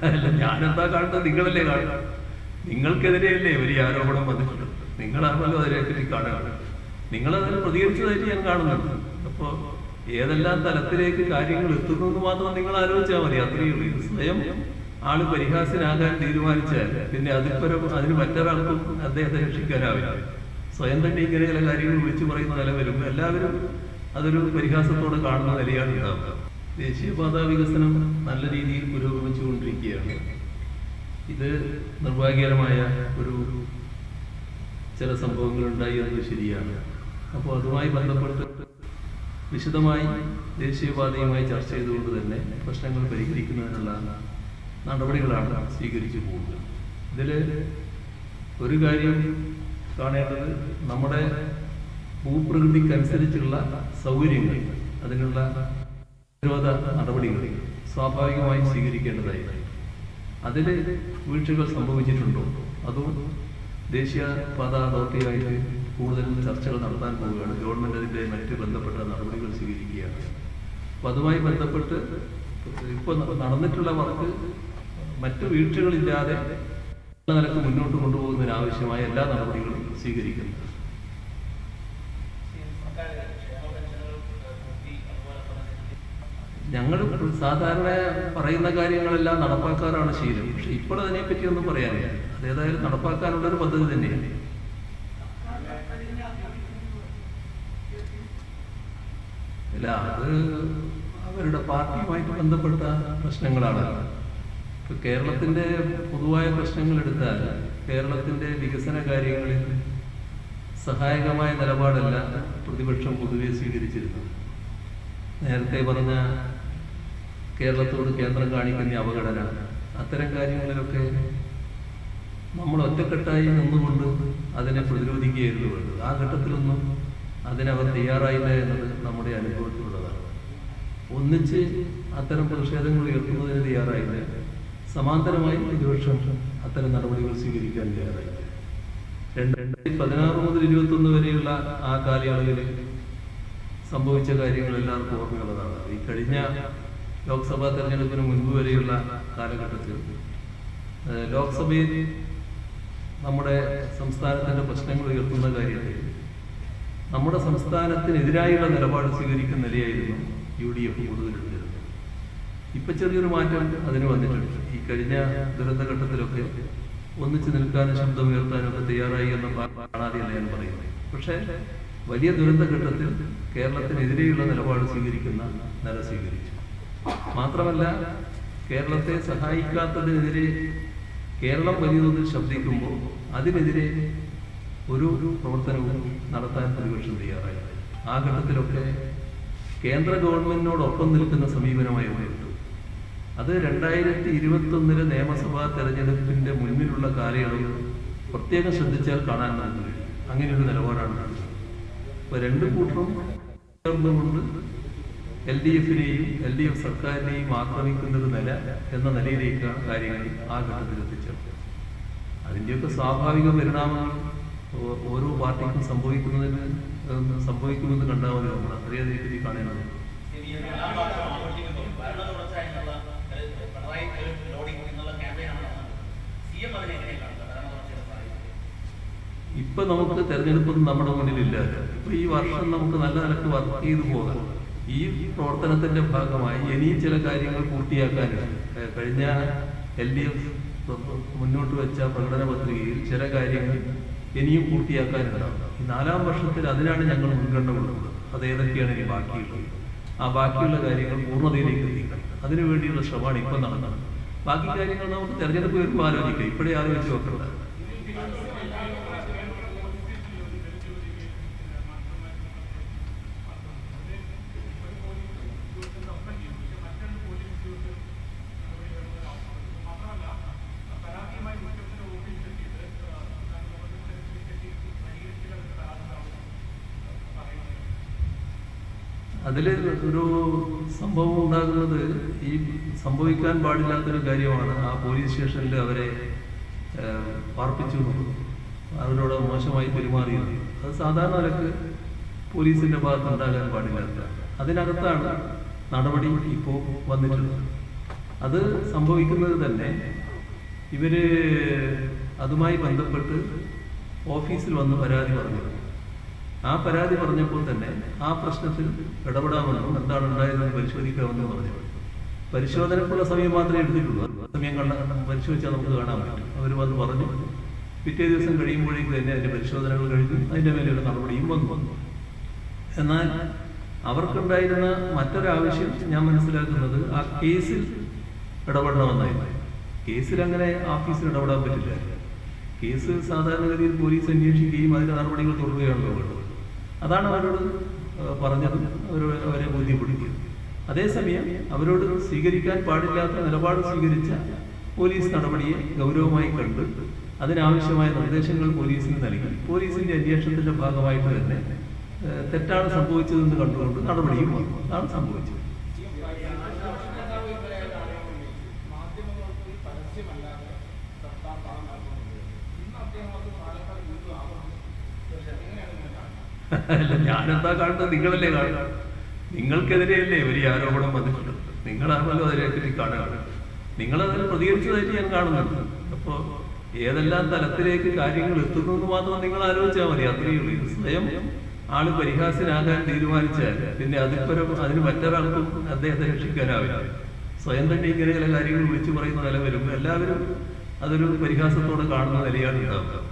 അല്ല, ഞാനെന്താ കാണുന്നത്? നിങ്ങളല്ലേ കാണുന്നത്? നിങ്ങൾക്കെതിരെയല്ലേ വലിയ ആരോപണം വന്നിട്ടുണ്ട്. നിങ്ങളാണല്ലോ അതിനെപ്പറ്റി കാണുകയാണ്. നിങ്ങളതിന് പ്രതികരിച്ചതായിട്ട് ഞാൻ കാണുന്നുണ്ട്. അപ്പോൾ ഏതെല്ലാം തലത്തിലേക്ക് കാര്യങ്ങൾ എത്തുന്നു എന്ന് മാത്രം നിങ്ങൾ ആലോചിച്ചാൽ മതി. അത്രയേ ഉള്ളൂ. സ്വയം ആള് പരിഹാസ്യനാകാൻ തീരുമാനിച്ചാൽ പിന്നെ അതിന് മറ്റൊരാൾക്കും അദ്ദേഹത്തെ രക്ഷിക്കാനാവില്ല. സ്വയം തന്നെ ഇങ്ങനെ ചില കാര്യങ്ങൾ വിളിച്ചു പറയുന്ന നില വരുമ്പോൾ എല്ലാവരും അതൊരു പരിഹാസത്തോടെ കാണുന്ന നിലയാണ് ഉണ്ടാവുക. ദേശീയപാതാ വികസനം നല്ല രീതിയിൽ പുരോഗമിച്ചുകൊണ്ടിരിക്കുകയാണ്. ഇത് നിർഭാഗ്യകരമായ ഒരു ചില സംഭവങ്ങൾ ഉണ്ടായി എന്നത് ശരിയാണ്. അപ്പോൾ അതുമായി ബന്ധപ്പെട്ട് വിശദമായി ദേശീയപാതയുമായി ചർച്ച ചെയ്തുകൊണ്ട് തന്നെ പ്രശ്നങ്ങൾ പരിഹരിക്കുന്നതിനുള്ള നടപടികളാണ് സ്വീകരിച്ചു പോകുന്നത്. ഇതിൽ ഒരു കാര്യം കാണേണ്ടത്, നമ്മുടെ ഭൂപ്രകൃതിക്കനുസരിച്ചുള്ള സൗകര്യങ്ങൾ, അതിനുള്ള പ്രതിരോധ നടപടികൾ സ്വാഭാവികമായും സ്വീകരിക്കേണ്ടതായിരുന്നു. അതിൽ വീഴ്ചകൾ സംഭവിച്ചിട്ടുണ്ടോ അതും ദേശീയപാത അതോറിറ്റിയായിട്ട് കൂടുതൽ ചർച്ചകൾ നടത്താൻ പോവുകയാണ്. ഗവൺമെന്റ് അതിൻ്റെ മറ്റ് ബന്ധപ്പെട്ട നടപടികൾ സ്വീകരിക്കുകയാണ്. അപ്പോൾ അതുമായി ബന്ധപ്പെട്ട് ഇപ്പോൾ നടന്നിട്ടുള്ള വർക്ക് മറ്റു വീഴ്ചകളില്ലാതെ നിലക്ക് മുന്നോട്ട് കൊണ്ടുപോകുന്നതിനാവശ്യമായ എല്ലാ നടപടികളും സ്വീകരിക്കുന്നു. ഞങ്ങൾ സാധാരണ പറയുന്ന കാര്യങ്ങളെല്ലാം നടപ്പാക്കാറാണ് ശീലം. പക്ഷെ ഇപ്പോൾ അതിനെപ്പറ്റി ഒന്നും പറയാനില്ല. അതേതായാലും നടപ്പാക്കാനുള്ളൊരു പദ്ധതി തന്നെയാണ്. അല്ല, അത് അവരുടെ പാർട്ടിയുമായിട്ട് ബന്ധപ്പെട്ട പ്രശ്നങ്ങളാണ്. ഇപ്പൊ കേരളത്തിന്റെ പൊതുവായ പ്രശ്നങ്ങൾ എടുത്താൽ കേരളത്തിന്റെ വികസന കാര്യങ്ങളിൽ സഹായകമായ നിലപാടല്ല പ്രതിപക്ഷം പൊതുവെ സ്വീകരിച്ചിരുന്നത്. നേരത്തെ പറഞ്ഞ കേരളത്തോട് കേന്ദ്രം കാണിക്കുന്ന അവഗണന, അത്തരം കാര്യങ്ങളിലൊക്കെ നമ്മൾ ഒറ്റക്കെട്ടായി നിന്നുകൊണ്ട് അതിനെ പ്രതിരോധിക്കുകയായിരുന്നു വേണ്ടത്. ആ ഘട്ടത്തിലൊന്നും അതിനവർ തയ്യാറായില്ല എന്നത് നമ്മുടെ അനുഭവത്തിലുള്ളതാണ്. ഒന്നിച്ച് അത്തരം പ്രതിഷേധങ്ങൾ ഉയർത്തുന്നതിന് തയ്യാറായില്ല. സമാന്തരമായി പ്രതിപക്ഷം അത്തരം നടപടികൾ സ്വീകരിക്കാൻ തയ്യാറായില്ല. 2016 മുതൽ 2021 വരെയുള്ള ആ കാലയളവിൽ സംഭവിച്ച കാര്യങ്ങൾ എല്ലാവർക്കും ഓർമ്മയുള്ളതാണ്. ഈ കഴിഞ്ഞ ലോക്സഭാ തെരഞ്ഞെടുപ്പിന് മുൻപ് വരെയുള്ള കാലഘട്ടത്തിൽ ലോക്സഭയിൽ നമ്മുടെ സംസ്ഥാനത്തിന്റെ പ്രശ്നങ്ങൾ ഉയർത്തുന്ന കാര്യത്തിൽ നമ്മുടെ സംസ്ഥാനത്തിനെതിരായുള്ള നിലപാട് സ്വീകരിക്കുന്ന നിലയായിരുന്നു UDF കൂടുതലെടുത്തിരുന്നത്. ഇപ്പൊ ചെറിയൊരു മാറ്റം അതിന് വന്നിട്ടുണ്ട്. ഈ കഴിഞ്ഞ ദുരന്തഘട്ടത്തിലൊക്കെ ഒന്നിച്ചു നിൽക്കാനും ശബ്ദമുയർത്താനും ഒക്കെ തയ്യാറായി എന്ന കാണാതെയല്ല ഞാൻ പറയുന്നത്. പക്ഷേ വലിയ ദുരന്തഘട്ടത്തിൽ കേരളത്തിനെതിരെയുള്ള നിലപാട് സ്വീകരിക്കുന്ന നില സ്വീകരിച്ചു. മാത്രമല്ല, കേരളത്തെ സഹായിക്കാത്തതിനെതിരെ കേരളം വലിയ തോതിൽ ശബ്ദിക്കുമ്പോൾ അതിനെതിരെ ഒരു പ്രവർത്തനവും നടത്താൻ പ്രതിപക്ഷം തയ്യാറായി. ആ ഘട്ടത്തിലൊക്കെ കേന്ദ്ര ഗവൺമെന്റിനോടൊപ്പം നിൽക്കുന്ന സമീപനമായിരുന്നു. അത് 2021 നിയമസഭാ തെരഞ്ഞെടുപ്പിന്റെ മുന്നിലുള്ള കാലയളവ് പ്രത്യേകം ശ്രദ്ധിച്ചാൽ കാണാൻ കഴിയും. അങ്ങനെയൊരു നിലപാടാണ്. ഇപ്പൊ രണ്ടു കൂട്ടരും ചേർന്നുകൊണ്ട് LDF-നെയും LDF സർക്കാരിനെയും ആക്രമിക്കുന്ന ഒരു നില എന്ന നിലയിലേക്കാണ് കാര്യങ്ങൾ ആ ഘട്ടത്തിൽ എത്തിച്ചേർന്നത്. അതിൻ്റെയൊക്കെ സ്വാഭാവിക പരിണാമങ്ങൾ ഓരോ പാർട്ടിക്കും സംഭവിക്കുമെന്ന് കണ്ടാൽ മതി. നമ്മൾ അത്രയും അതിനെപ്പറ്റി കാണേണ്ടത്. ഇപ്പൊ നമുക്ക് തെരഞ്ഞെടുപ്പൊന്നും നമ്മുടെ മുന്നിലില്ല. ഇപ്പൊ ഈ വർഷം നമുക്ക് നല്ല നിലക്ക് വർക്ക് ചെയ്തു പോകാം. ഈ പ്രവർത്തനത്തിന്റെ ഭാഗമായി ഇനിയും ചില കാര്യങ്ങൾ പൂർത്തിയാക്കാനുണ്ട്. കഴിഞ്ഞ LDF മുന്നോട്ട് വെച്ച പ്രകടന പത്രികയിൽ ചില കാര്യങ്ങൾ ഇനിയും പൂർത്തിയാക്കാനുണ്ടാവും. ഈ 4ാം വർഷത്തിൽ അതിനാണ് ഞങ്ങൾ മുൻഗണന കൊടുക്കുന്നത്. അത് ഏതൊക്കെയാണ് ഇനി ബാക്കിയുള്ളത്? ആ ബാക്കിയുള്ള കാര്യങ്ങൾ പൂർണ്ണതയിലേക്ക് എത്തിക്കണം. അതിനുവേണ്ടിയുള്ള ശ്രമമാണ് ഇപ്പം നടന്നത്. ബാക്കി കാര്യങ്ങൾ നമുക്ക് തെരഞ്ഞെടുപ്പ് വരുമ്പോൾ ആലോചിക്കാം. ഇപ്പോഴേ ആലോചിച്ച് നോക്കണ്ട. അതിൽ ഒരു സംഭവം ഉണ്ടാകുന്നത് ഈ സംഭവിക്കാൻ പാടില്ലാത്തൊരു കാര്യമാണ്. ആ പോലീസ് സ്റ്റേഷനിൽ അവരെ പാർപ്പിച്ചു, അവരോട് മോശമായി പെരുമാറിയത്. അത് സാധാരണ നിലക്ക് പോലീസിന്റെ ഭാഗത്ത് ഉണ്ടാകാൻ പാടില്ലാത്ത, അതിനകത്താണ് നടപടി ഇപ്പോൾ വന്നിട്ടുള്ളത്. അത് സംഭവിക്കുന്നത് തന്നെ ഇവര് അതുമായി ബന്ധപ്പെട്ട് ഓഫീസിൽ വന്ന് പരാതി പറഞ്ഞു. ആ പരാതി പറഞ്ഞപ്പോൾ തന്നെ ആ പ്രശ്നത്തിൽ ഇടപെടാമെന്നും എന്താണ് ഉണ്ടായതെന്ന് പരിശോധിക്കാമെന്നും പറഞ്ഞു. പരിശോധനക്കുള്ള സമയം മാത്രമേ എടുത്തിട്ടുള്ളൂ. സമയം പരിശോധിച്ചാൽ നമുക്ക് കാണാൻ പറ്റും. അവർ വന്ന് പറഞ്ഞു. പിറ്റേ ദിവസം കഴിയുമ്പോഴേക്ക് തന്നെ അതിന്റെ പരിശോധനകൾ കഴിഞ്ഞു, അതിന്റെ മേലെയുള്ള നടപടിയും വന്നു. എന്നാൽ അവർക്കുണ്ടായിരുന്ന മറ്റൊരാവശ്യം ഞാൻ മനസ്സിലാക്കുന്നത് ആ കേസിൽ ഇടപെടണമെന്നായിരുന്നു. കേസിൽ അങ്ങനെ ഓഫീസിൽ ഇടപെടാൻ പറ്റില്ല. കേസ് സാധാരണഗതിയിൽ പോലീസ് അന്വേഷിക്കുകയും അതിന്റെ നടപടികൾ തുടരുകയാണല്ലോ വേണ്ടത്. അതാണ് അവരോട് പറഞ്ഞതും അവരെ ബോധ്യപ്പെടുത്തിയത്. അതേസമയം അവരോട് സ്വീകരിക്കാൻ പാടില്ലാത്ത നിലപാട് സ്വീകരിച്ച പോലീസ് നടപടിയെ ഗൗരവമായി കണ്ട് അതിനാവശ്യമായ നിർദ്ദേശങ്ങൾ പോലീസിന് നൽകി പോലീസിന്റെ അന്വേഷണത്തിന്റെ ഭാഗമായിട്ട് തന്നെ തെറ്റാണ് സംഭവിച്ചതെന്ന് കണ്ടുകൊണ്ട് നടപടിയും വന്നു. അതാണ് സംഭവിച്ചത്. അല്ല, ഞാനെന്താ കാണുന്നത്? നിങ്ങളല്ലേ കാണുന്നത്? നിങ്ങൾക്കെതിരെയല്ലേ വലിയ ആരോപണം വന്നിട്ടുള്ളത്. നിങ്ങളാണല്ലോ അതിനെപ്പറ്റി കാണുകയാണ്. നിങ്ങളതിന് പ്രതികരിച്ചതായിട്ട് ഞാൻ കാണുന്നുണ്ട്. അപ്പോൾ ഏതെല്ലാം തലത്തിലേക്ക് കാര്യങ്ങൾ എത്തുന്നു എന്ന് മാത്രം നിങ്ങൾ ആലോചിച്ചാൽ മതി. അത്രയേ ഉള്ളൂ. സ്വയം ആള് പരിഹാസ്യനാകാൻ തീരുമാനിച്ചാൽ പിന്നെ അതിന് മറ്റൊരാൾക്കും അദ്ദേഹത്തെ രക്ഷിക്കാനാവില്ല. സ്വയം തന്നെ ഇങ്ങനെ ചില കാര്യങ്ങൾ വിളിച്ചു പറയുന്ന നില വരുമ്പോൾ എല്ലാവരും അതൊരു പരിഹാസത്തോടെ കാണുന്ന നിലയാണ് ഉണ്ടാവുക.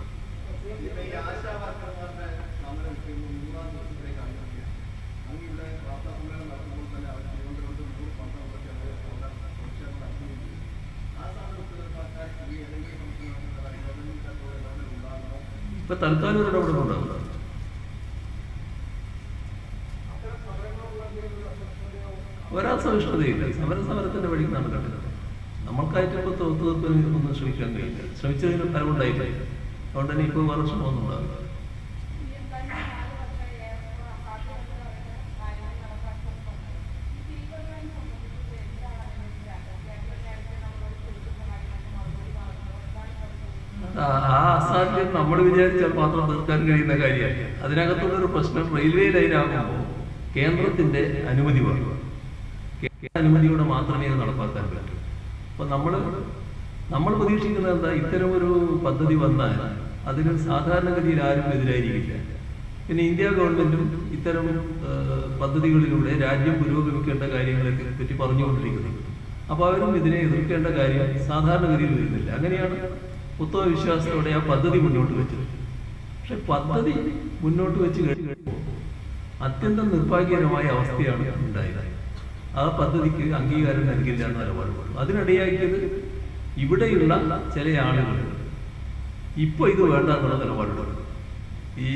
ഇപ്പൊ തൽക്കാലം ഒരു ഇടപെടലുണ്ടാവും. ഒരസഹിഷ്ണുതയില്ല. സമരത്തിന്റെ വഴി നടക്കട്ടെ. നമ്മൾക്കായിട്ട് ഇപ്പൊ ഒത്തുതീർപ്പിന് ഒന്നും ശ്രമിക്കാൻ കഴിയില്ല. ശ്രമിച്ചതിന് ഫലമുണ്ടായില്ല. അതുകൊണ്ട് തന്നെ ഇപ്പൊ വേറെ ശ്രമമൊന്നും ഉണ്ടാവില്ല. ആ അസാധ്യം നമ്മൾ വിചാരിച്ചാൽ മാത്രം തീർക്കാൻ കഴിയുന്ന കാര്യമാണ്. അതിനകത്തുള്ളൊരു പ്രശ്നം റെയിൽവേ ലൈനാകുമ്പോൾ കേന്ദ്രത്തിന്റെ അനുമതി വേണം. അനുമതിയോടെ മാത്രമേ അത് നടപ്പാക്കാൻ പറ്റൂ. അപ്പൊ നമ്മൾ പ്രതീക്ഷിക്കുന്നത് എന്താ? ഇത്തരമൊരു പദ്ധതി വന്നാൽ അതിന് സാധാരണഗതിയിൽ ആരും എതിരായിരിക്കില്ല. പിന്നെ ഇന്ത്യ ഗവൺമെന്റും ഇത്തരം പദ്ധതികളിലൂടെ രാജ്യം പുരോഗമിക്കേണ്ട കാര്യങ്ങളെ പറ്റി പറഞ്ഞുകൊണ്ടിരിക്കുന്നത്. അപ്പൊ അവരും ഇതിനെ എതിർക്കേണ്ട കാര്യം സാധാരണഗതിയിൽ വരുന്നില്ല. അങ്ങനെയാണ് ഉത്തമ വിശ്വാസത്തോടെ ആ പദ്ധതി മുന്നോട്ട് വെച്ചത്. പക്ഷെ പദ്ധതി മുന്നോട്ട് വെച്ച് കഴിയുമ്പോൾ അത്യന്തം നിർഭാഗ്യകരമായ അവസ്ഥയാണ് ഉണ്ടായത്. ആ പദ്ധതിക്ക് അംഗീകാരം നൽകില്ല എന്ന നിലപാടുള്ളൂ. അതിനിടയാക്കിയത് ഇവിടെയുള്ള ചില ആളുകൾ ഇപ്പൊ ഇത് വേണ്ട എന്നുള്ള നിലപാടുള്ളത്. ഈ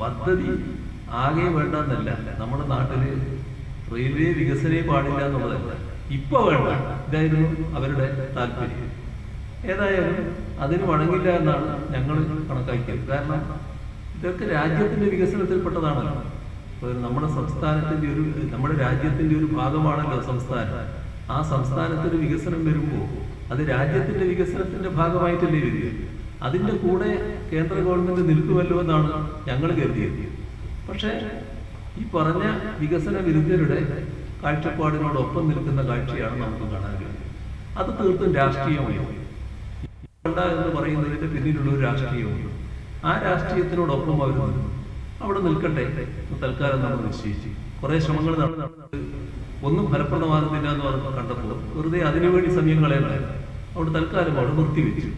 പദ്ധതി ആകെ വേണ്ട എന്നല്ല, നമ്മുടെ നാട്ടില് റെയിൽവേ വികസനേ പാടില്ല എന്നുള്ളതല്ല, ഇപ്പൊ വേണ്ട, ഇതായിരുന്നു അവരുടെ താല്പര്യം. ഏതായാലും അതിന് വഴങ്ങില്ല എന്നാണ് ഞങ്ങൾ കണക്കാക്കിയത്. കാരണം ഇതൊക്കെ രാജ്യത്തിന്റെ വികസനത്തിൽപ്പെട്ടതാണല്ലോ. നമ്മുടെ സംസ്ഥാനത്തിന്റെ നമ്മുടെ രാജ്യത്തിന്റെ ഒരു ഭാഗമാണല്ലോ സംസ്ഥാനം. ആ സംസ്ഥാനത്തിന് വികസനം വരുമ്പോൾ അത് രാജ്യത്തിന്റെ വികസനത്തിന്റെ ഭാഗമായിട്ടല്ലേ വരിക. അതിന്റെ കൂടെ കേന്ദ്ര ഗവൺമെന്റ് നിൽക്കുമല്ലോ എന്നാണ് ഞങ്ങൾ കരുതിയത്. പക്ഷേ ഈ പറഞ്ഞ വികസന വിരുദ്ധരുടെ കാഴ്ചപ്പാടിനോടൊപ്പം നിൽക്കുന്ന കാഴ്ചയാണ് നമുക്ക് കാണാൻ കഴിയുന്നത്. അത് തീർത്തും രാഷ്ട്രീയമായി എന്ന് പറയുന്നതിന്റെ പിന്നിലുള്ള ഒരു രാഷ്ട്രീയമുണ്ട്. ആ രാഷ്ട്രീയത്തിനോടൊപ്പം അവർ അവിടെ നിൽക്കട്ടെ തൽക്കാലം നമ്മൾ നിശ്ചയിച്ചു. കുറെ ശ്രമങ്ങൾ നടന്നിട്ട് ഒന്നും ഫലപ്രദമാകുന്നില്ല എന്ന് പറഞ്ഞ് കണ്ടപ്പോൾ വെറുതെ അതിനുവേണ്ടി സമയം കളയണ്ടായിരുന്നു. അവിടെ തൽക്കാലം അവിടെ നിർത്തിവെച്ചു.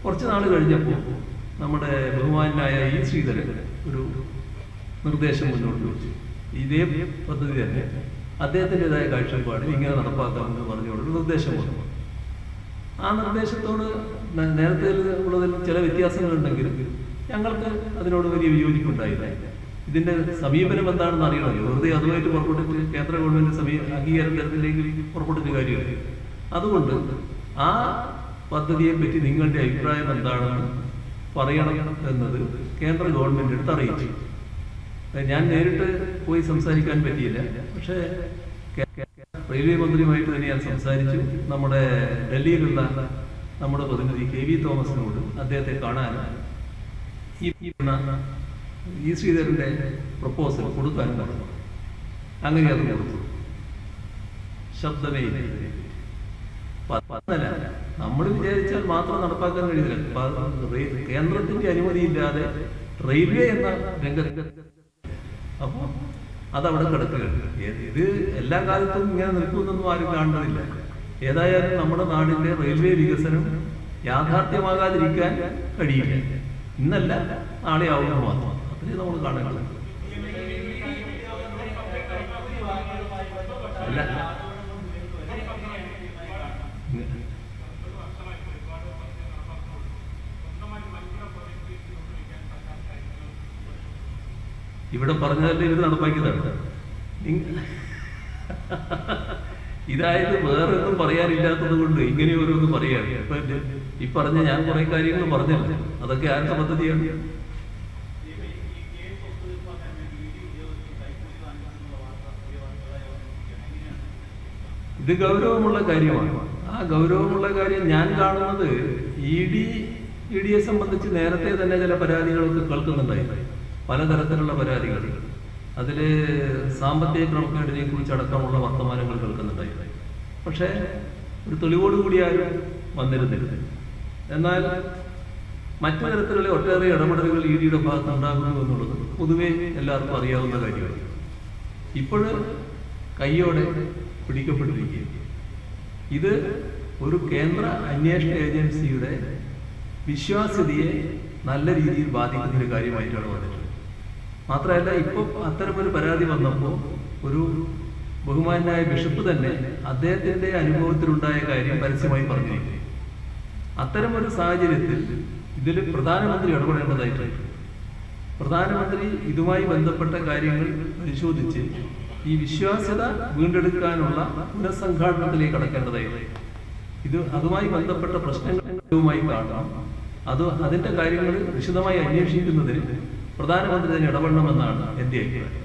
കുറച്ച് നാൾ കഴിഞ്ഞപ്പോൾ നമ്മുടെ ബഹുമാനായ ഈ ശ്രീധരൻ ഒരു നിർദ്ദേശം മുന്നോട്ട് വെച്ചു. ഇതേ പദ്ധതി തന്നെ അദ്ദേഹത്തിൻ്റെതായ കാഴ്ചപ്പാടിൽ ഇങ്ങനെ നടപ്പാക്കാമെന്ന് പറഞ്ഞുകൊണ്ടൊരു നിർദ്ദേശം വന്നു. ആ നിർദ്ദേശത്തോട് നേരത്തെ ഉള്ളതിൽ ചില വ്യത്യാസങ്ങളുണ്ടെങ്കിലും ഞങ്ങൾക്ക് അതിനോട് വലിയ വിയോജിപ്പുണ്ടായില്ല. ഇതിന്റെ സമീപനം എന്താണെന്ന് അറിയണമല്ലോ. വെറുതെ അതുമായിട്ട് പുറപ്പെട്ടിട്ട് കേന്ദ്ര ഗവൺമെന്റ് അംഗീകാരം തരത്തിലേക്ക് പുറപ്പെട്ടിട്ട് കാര്യമില്ല. അതുകൊണ്ട് ആ പദ്ധതിയെ പറ്റി നിങ്ങളുടെ അഭിപ്രായം എന്താണെന്ന് പറയണം എന്നത് കേന്ദ്ര ഗവൺമെന്റ് അടുത്ത് അറിയിച്ചു. ഞാൻ നേരിട്ട് പോയി സംസാരിക്കാൻ പറ്റിയില്ല. പക്ഷേ റെയിൽവേ മന്ത്രിയുമായിട്ട് തന്നെ ഞാൻ സംസാരിച്ചു. നമ്മുടെ ഡൽഹിയിലുള്ള നമ്മുടെ പ്രതിനിധി KV തോമസിനോട് അദ്ദേഹത്തെ കാണാൻ ഈ ശ്രീധരന്റെ പ്രപ്പോസൽ കൊടുക്കാനും പറഞ്ഞു. അങ്ങനെ അത് കൊടുത്തു. ശബ്ദമേ ഇല്ല. നമ്മൾ വിചാരിച്ചാൽ മാത്രം നടപ്പാക്കാൻ കഴിയില്ല. കേന്ദ്രത്തിന്റെ അനുമതിയില്ലാതെ റെയിൽവേ എന്ന രംഗത്ത് അപ്പൊ അതവിടെ കിടക്കുകയാണ്. ഇത് എല്ലാ കാലത്തും ഇങ്ങനെ നിൽക്കുമെന്നൊന്നും ആരും കാണുന്നില്ല. ഏതായാലും നമ്മുടെ നാടിന്റെ റെയിൽവേ വികസനം യാഥാർത്ഥ്യമാകാതിരിക്കാൻ കഴിയില്ല. ഇന്നല്ല നാളെ ആവുമെന്ന് മാത്രം. അത്രേ നമ്മൾ കാണേണ്ടത്. അല്ല, ഇവിടെ പറഞ്ഞതല്ലേ ഇവർ നടപ്പാക്കിയതാണ്. ഇതായത് വേറെ ഒന്നും പറയാനില്ലാത്തത് കൊണ്ട് ഇങ്ങനെ ഓരോന്നും പറയാണ്. ഇപ്പൊ ഈ പറഞ്ഞ ഞാൻ കുറെ കാര്യങ്ങൾ പറഞ്ഞല്ലോ, അതൊക്കെ ആരുടെ പദ്ധതിയാണ്? ഇത് ഗൗരവമുള്ള കാര്യമാണ്. ആ ഗൗരവമുള്ള കാര്യം ഞാൻ കാണുന്നത് ഇ ഡിയെ സംബന്ധിച്ച് നേരത്തെ തന്നെ ചില പരാതികളൊക്കെ കേൾക്കുന്നുണ്ടായിരുന്നു. പലതരത്തിലുള്ള പരാതികൾ. അതിൽ സാമ്പത്തിക ക്രമക്കേടിനെ കുറിച്ച് അടക്കമുള്ള വർത്തമാനങ്ങൾ കേൾക്കുന്നുണ്ടായിരുന്നു. പക്ഷേ ഒരു തെളിവോടുകൂടി ആരും വന്നിരുന്നില്ല. എന്നാൽ മറ്റു തരത്തിലുള്ള ഒട്ടേറെ ഇടപെടലുകൾ ഇ ഡിയുടെ ഭാഗത്ത് ഉണ്ടാകുന്നു എന്നുള്ളത് പൊതുവെ എല്ലാവർക്കും അറിയാവുന്ന കാര്യമാണ്. ഇപ്പോഴും കയ്യോടെ പിടിക്കപ്പെട്ടിരിക്കുകയാണ്. ഇത് ഒരു കേന്ദ്ര അന്വേഷണ ഏജൻസിയുടെ വിശ്വാസ്യതയെ നല്ല രീതിയിൽ ബാധിക്കുന്ന ഒരു കാര്യമായിട്ടാണ് വന്നിട്ടുള്ളത്. മാത്രമല്ല, ഇപ്പോൾ അത്തരമൊരു പരാതി വന്നപ്പോൾ ഒരു ബഹുമാനായ ബിഷപ്പ് തന്നെ അദ്ദേഹത്തിന്റെ അനുഭവത്തിലുണ്ടായ കാര്യം പരസ്യമായി പറഞ്ഞിരിക്കുന്നു. അത്തരമൊരു സാഹചര്യത്തിൽ ഇതിൽ പ്രധാനമന്ത്രി ഇടപെടേണ്ടതായിട്ടുണ്ട്. പ്രധാനമന്ത്രി ഇതുമായി ബന്ധപ്പെട്ട കാര്യങ്ങൾ പരിശോധിച്ച് ഈ വിശ്വാസ്യത വീണ്ടെടുക്കാനുള്ള പുനഃസംഘാടനത്തിലേക്ക് കടക്കേണ്ടതായിട്ടുണ്ട്. അതുമായി ബന്ധപ്പെട്ട പ്രശ്നങ്ങളുമായി കാണാം. അതിന്റെ കാര്യങ്ങൾ വിശദമായി അന്വേഷിക്കുന്നതിന് പ്രധാനമന്ത്രി തന്നെ ഇടപെടണമെന്നാണ് എന്റെ അഭിപ്രായം.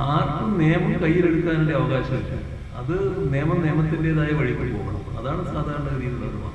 ആർക്കും നിയമം കയ്യിലെടുക്കാനുള്ള അവകാശമില്ല. അത് നിയമത്തിൻ്റെതായ വഴിക്ക് പോകണം. അതാണ് സാധാരണഗതിയിലുള്ള ഒരു മാർഗം.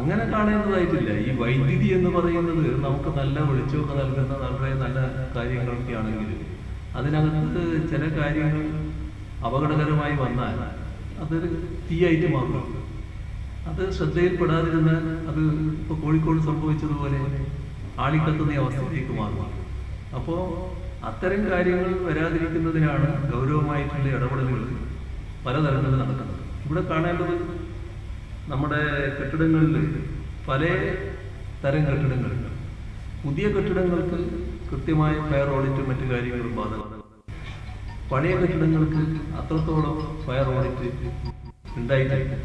അങ്ങനെ കാണേണ്ടതായിട്ടില്ല. ഈ വൈദ്യുതി എന്ന് പറയുന്നത് നമുക്ക് നല്ല വെളിച്ചമൊക്കെ നൽകുന്ന വളരെ നല്ല കാര്യങ്ങളൊക്കെ ആണെങ്കിലും അതിനകത്ത് ചില കാര്യങ്ങൾ അപകടകരമായി വന്നാൽ അതൊരു തീയായിട്ട് മാറും. അത് ശ്രദ്ധയിൽപ്പെടാതിരുന്ന് അത് ഇപ്പോൾ കോഴിക്കോട് സംഭവിച്ചതുപോലെ ആളിക്കത്തുന്ന അവസ്ഥയിലേക്ക് മാറും. അപ്പോൾ അത്തരം കാര്യങ്ങൾ വരാതിരിക്കുന്നതിനാണ് ഗൗരവമായിട്ടുള്ള ഇടപെടലുകൾ പലതരത്തിൽ നടക്കുന്നത്. ഇവിടെ കാണേണ്ടത് നമ്മുടെ കെട്ടിടങ്ങളിൽ പല തരം കെട്ടിടങ്ങളുണ്ട്. പുതിയ കെട്ടിടങ്ങൾക്ക് കൃത്യമായ ഫയർ ഓഡിറ്റും മറ്റു കാര്യങ്ങളും ബാധകമാണ്. പഴയ കെട്ടിടങ്ങൾക്ക് അത്രത്തോളം ഫയർ ഓഡിറ്റ് ഉണ്ടായിട്ടില്ല.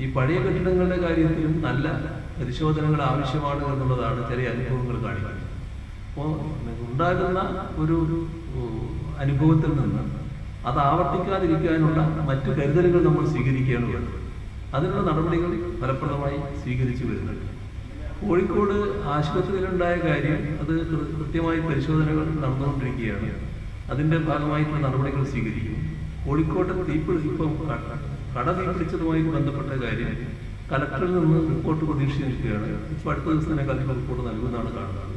ഈ പഴയ കെട്ടിടങ്ങളുടെ കാര്യത്തിലും നല്ല പരിശോധനകൾ ആവശ്യമാണ് എന്നുള്ളതാണ് ചില അനുഭവങ്ങൾ കാണിക്കുന്നത്. അപ്പോൾ ഉണ്ടാകുന്ന ഒരു അനുഭവത്തിൽ നിന്ന് അത് ആവർത്തിക്കാതിരിക്കാനുള്ള മറ്റു കരുതലുകൾ നമ്മൾ സ്വീകരിക്കുകയാണ് വേണ്ടത്. അതിനുള്ള നടപടികൾ ഫലപ്രദമായി സ്വീകരിച്ചു വരുന്നുണ്ട്. കോഴിക്കോട് ആശുപത്രിയിലുണ്ടായ കാര്യം അത് കൃത്യമായി പരിശോധനകൾ നടന്നുകൊണ്ടിരിക്കുകയാണ്. അതിന്റെ ഭാഗമായിട്ടുള്ള നടപടികൾ സ്വീകരിക്കും. കോഴിക്കോട്ടെ ഇപ്പം കട തീപിടിച്ചതുമായി ബന്ധപ്പെട്ട കാര്യം കലക്ടറിൽ നിന്ന് റിപ്പോർട്ട് പ്രതീക്ഷിച്ചിരിക്കുകയാണ്. ഇപ്പോൾ അടുത്ത ദിവസം തന്നെ കലക്ടർ റിപ്പോർട്ട് നൽകുമെന്നാണ് കാണുന്നത്.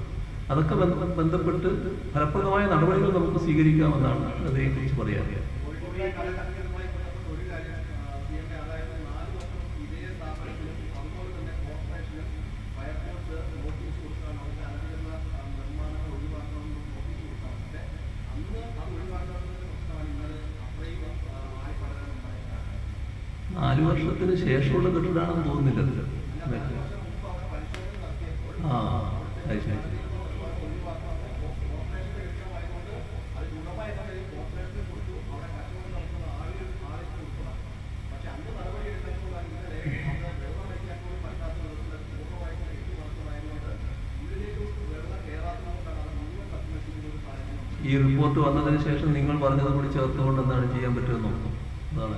അതൊക്കെ ബന്ധപ്പെട്ട് ഫലപ്രദമായ നടപടികൾ നമുക്ക് സ്വീകരിക്കാമെന്നാണ് അതേക്കുറിച്ച് പറയാൻ. നാല് വർഷത്തിന് ശേഷമുള്ള കെട്ടിടാണെന്ന് തോന്നുന്നില്ല. ആ ശരി. ഈ റിപ്പോർട്ട് വന്നതിന് ശേഷം നിങ്ങൾ പറഞ്ഞത് കൂടി ചേർത്തുകൊണ്ട് എന്താണ് ചെയ്യാൻ പറ്റുമെന്ന് നോക്കും. അതാണ്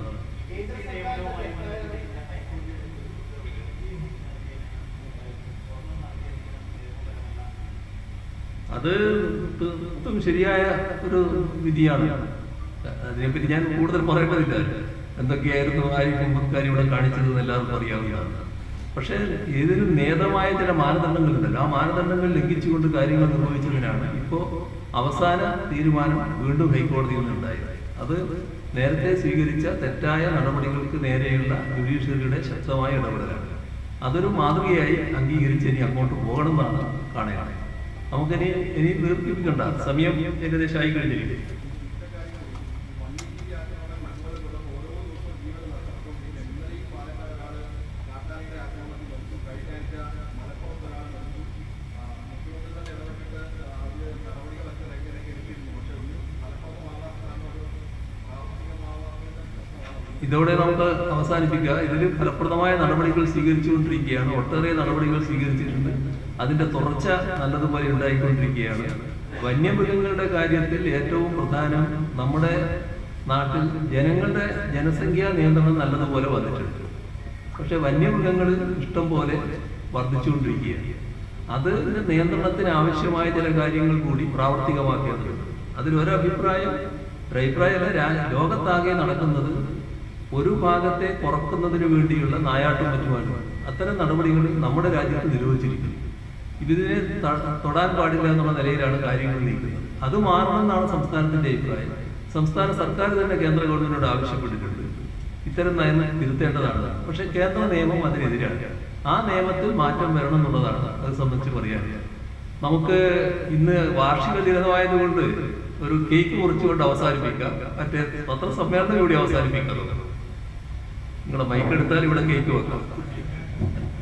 അത് ശരിയായ ഒരു വിധിയാണ്. അതിനെപ്പറ്റി ഞാൻ കൂടുതൽ പറയേണ്ടതില്ല. എന്തൊക്കെയായിരുന്നു ആയിരിക്കും കാര്യം ഇവിടെ കാണിച്ചതെന്ന് എല്ലാവർക്കും അറിയാവുന്നതാണ്. പക്ഷേ ഏതൊരു നേതമായ ചില മാനദണ്ഡങ്ങളുണ്ടല്ലോ, ആ മാനദണ്ഡങ്ങൾ ലംഘിച്ചുകൊണ്ട് കാര്യങ്ങൾ നിർവഹിച്ചതിനാണ് ഇപ്പോൾ അവസാന തീരുമാനം വീണ്ടും ഹൈക്കോടതിയിൽ നിന്നുണ്ടായത്. അത് നേരത്തെ സ്വീകരിച്ച തെറ്റായ നടപടികൾക്ക് നേരെയുള്ള ജുഡീഷ്യറിയുടെ ശക്തമായ ഇടപെടലാണ്. അതൊരു മാതൃകയായി അംഗീകരിച്ച് ഇനി അങ്ങോട്ട് പോകണമെന്നാണ് കാണുകയാണ്. നമുക്കിനി ദീർഘിപ്പിക്കണ്ട, സമയം ഏകദേശമായി കഴിഞ്ഞിരിക്കും. ഇതോടെ നമുക്ക് അവസാനിപ്പിക്കുക. ഇതിൽ ഫലപ്രദമായ നടപടികൾ സ്വീകരിച്ചുകൊണ്ടിരിക്കുകയാണ്. ഒട്ടേറെ നടപടികൾ സ്വീകരിച്ചിട്ടുണ്ട്. അതിന്റെ തുടർച്ച നല്ലതുപോലെ ഉണ്ടായിക്കൊണ്ടിരിക്കുകയാണ്. വന്യമൃഗങ്ങളുടെ കാര്യത്തിൽ ഏറ്റവും പ്രധാനം നമ്മുടെ നാട്ടിൽ ജനങ്ങളുടെ ജനസംഖ്യാ നിയന്ത്രണം നല്ലതുപോലെ വന്നിട്ടുണ്ട്. പക്ഷെ വന്യമൃഗങ്ങൾ ഇഷ്ടം പോലെ വർദ്ധിച്ചുകൊണ്ടിരിക്കുകയാണ്. അതിന്റെ നിയന്ത്രണത്തിന് ആവശ്യമായ ചില കാര്യങ്ങൾ കൂടി പ്രാവർത്തികമാക്കേണ്ടതുണ്ട്. ഒരഭിപ്രായമല്ല, ലോകത്താകെ നടക്കുന്നത് ഒരു ഭാഗത്തെ കുറക്കുന്നതിന് വേണ്ടിയുള്ള നായാട്ടും മറ്റുമാണ്. അത്തരം നടപടികൾ നമ്മുടെ രാജ്യത്ത് നിരോധിച്ചിരിക്കുന്നു. ഇതിനെ തൊടാൻ പാടില്ല എന്നുള്ള നിലയിലാണ് കാര്യങ്ങൾ നീക്കുന്നത്. അത് മാറണമെന്നാണ് സംസ്ഥാനത്തിന്റെ അഭിപ്രായം. സംസ്ഥാന സർക്കാർ തന്നെ കേന്ദ്ര ഗവൺമെന്റിനോട് ആവശ്യപ്പെട്ടിട്ടുണ്ട്. ഇത്തരം നയം തിരുത്തേണ്ടതാണ്. പക്ഷെ കേന്ദ്ര നിയമം അതിനെതിരാണ്. ആ നിയമത്തിൽ മാറ്റം വരണം എന്നുള്ളതാണ് അത് സംബന്ധിച്ച് പറയാൻ. നമുക്ക് ഇന്ന് വാർഷിക ദിനമായതുകൊണ്ട് ഒരു കേക്ക് മുറിച്ചുകൊണ്ട് അവസാനിപ്പിക്കാം. മറ്റേ പത്രസമ്മേളനം കൂടി അവസാനിപ്പിക്കാം. നിങ്ങളുടെ മൈക്കെടുത്താൽ ഇവിടെ കേക്ക് വെക്കാം.